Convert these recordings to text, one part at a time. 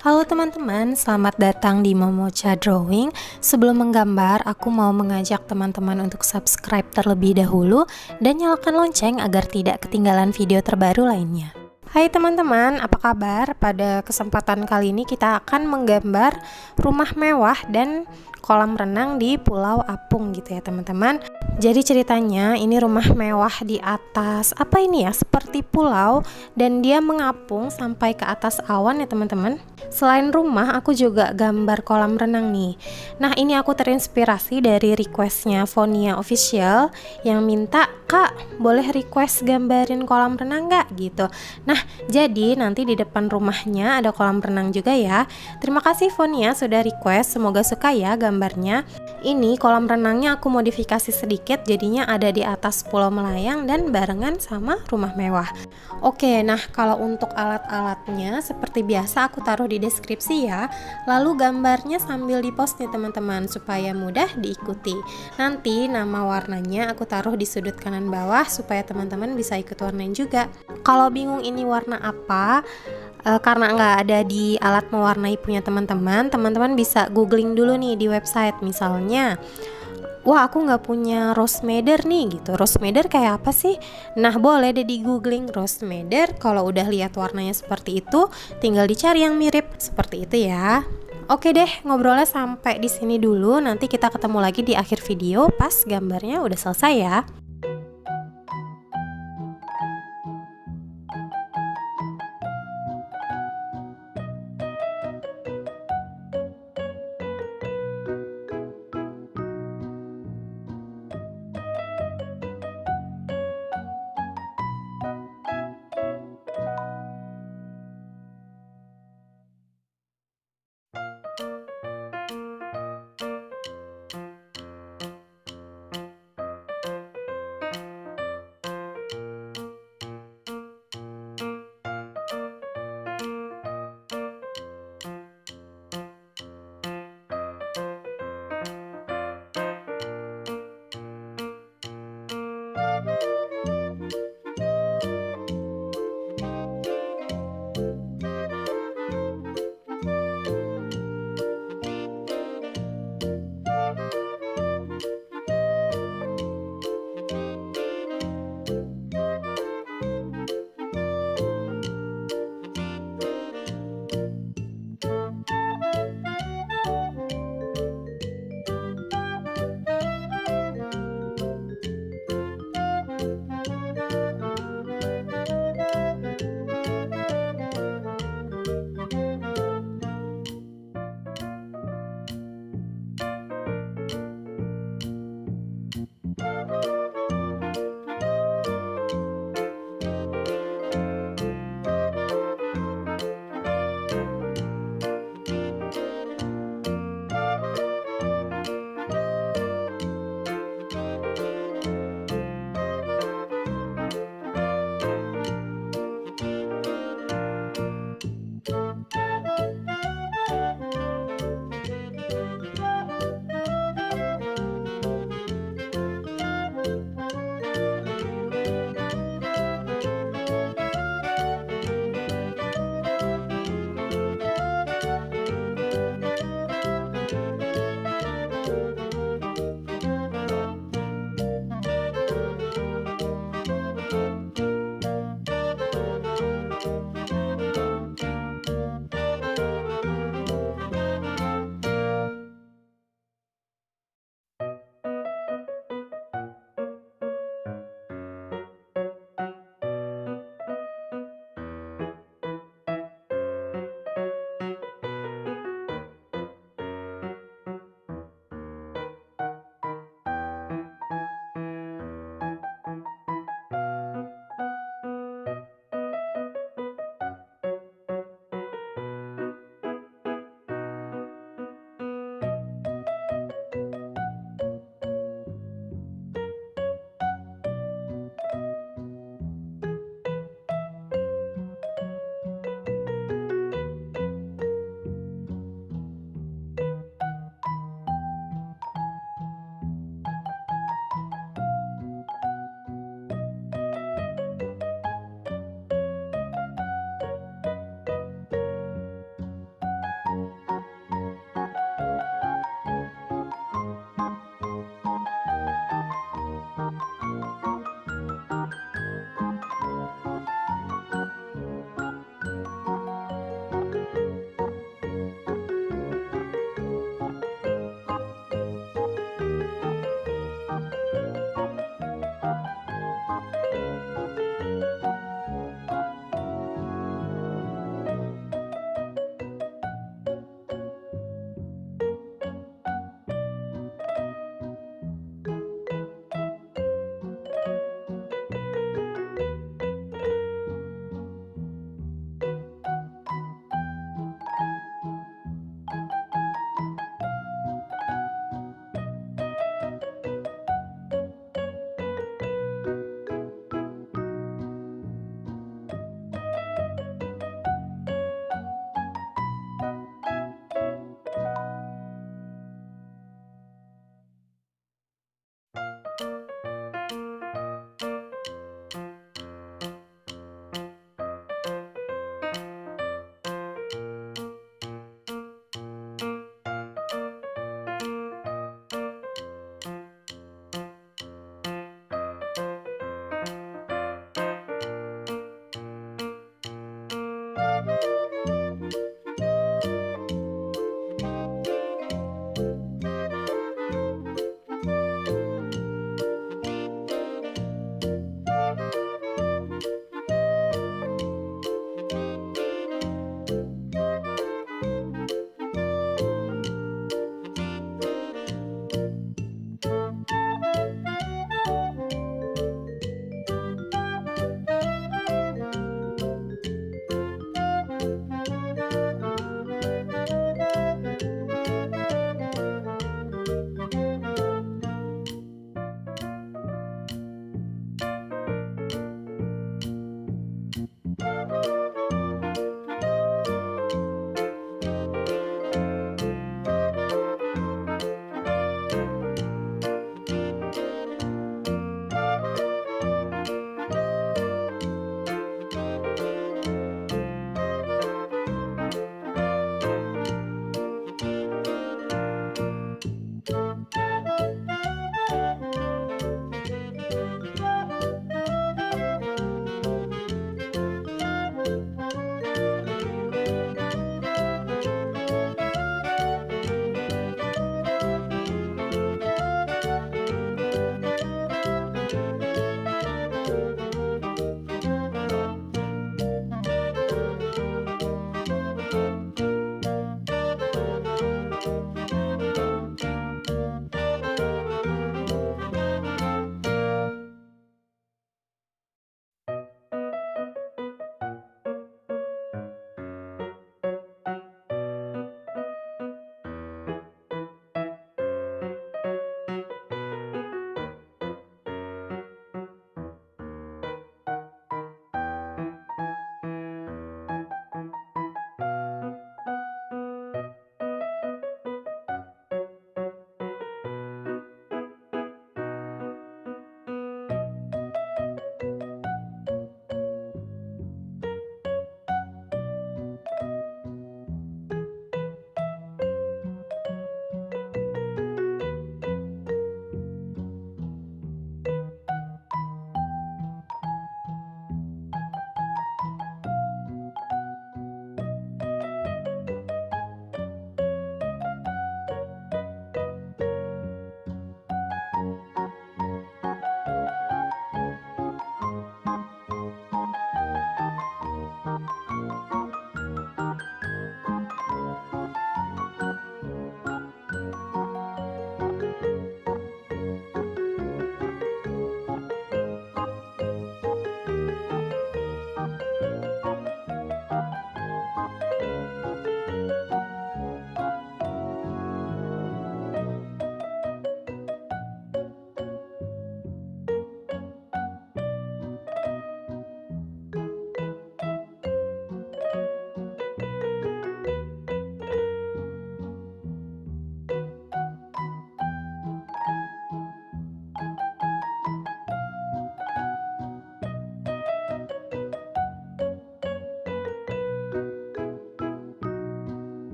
Halo teman-teman, selamat datang di Momocha Drawing. Sebelum menggambar, aku mau mengajak teman-teman untuk subscribe terlebih dahulu dan nyalakan lonceng agar tidak ketinggalan video terbaru lainnya. Hai teman-teman, apa kabar? Pada kesempatan kali ini kita akan menggambar rumah mewah dan kolam renang di Pulau Apung gitu ya teman-teman. Jadi ceritanya ini rumah mewah di atas apa ini ya, seperti pulau, dan dia mengapung sampai ke atas awan ya teman-teman. Selain rumah, aku juga gambar kolam renang nih. Nah, ini aku terinspirasi dari requestnya Fonia Official yang minta, "Kak, boleh request gambarin kolam renang nggak?" gitu. Nah, jadi nanti di depan rumahnya ada kolam renang juga ya. Terima kasih Fonia sudah request, semoga suka ya gambarnya. Ini kolam renangnya aku modifikasi sedikit, jadinya ada di atas pulau melayang dan barengan sama rumah mewah. Oke, nah kalau untuk alat-alatnya seperti biasa aku taruh di deskripsi ya. Lalu gambarnya sambil dipost nih teman-teman supaya mudah diikuti. Nanti nama warnanya aku taruh di sudut kanan bawah supaya teman-teman bisa ikut warnain juga. Kalau bingung ini warna apa, karena nggak ada di alat mewarnai punya teman-teman bisa googling dulu nih di website. Misalnya, wah aku nggak punya rose madder nih gitu, rose madder kayak apa sih? Nah, boleh deh di googling rose madder. Kalau udah lihat warnanya seperti itu, tinggal dicari yang mirip seperti itu ya. Oke deh, ngobrolnya sampai di sini dulu. Nanti kita ketemu lagi di akhir video pas gambarnya udah selesai ya.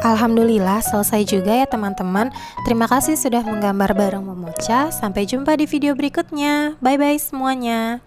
Alhamdulillah selesai juga ya teman-teman. Terima kasih sudah menggambar bareng Momocha. Sampai jumpa di video berikutnya. Bye bye semuanya.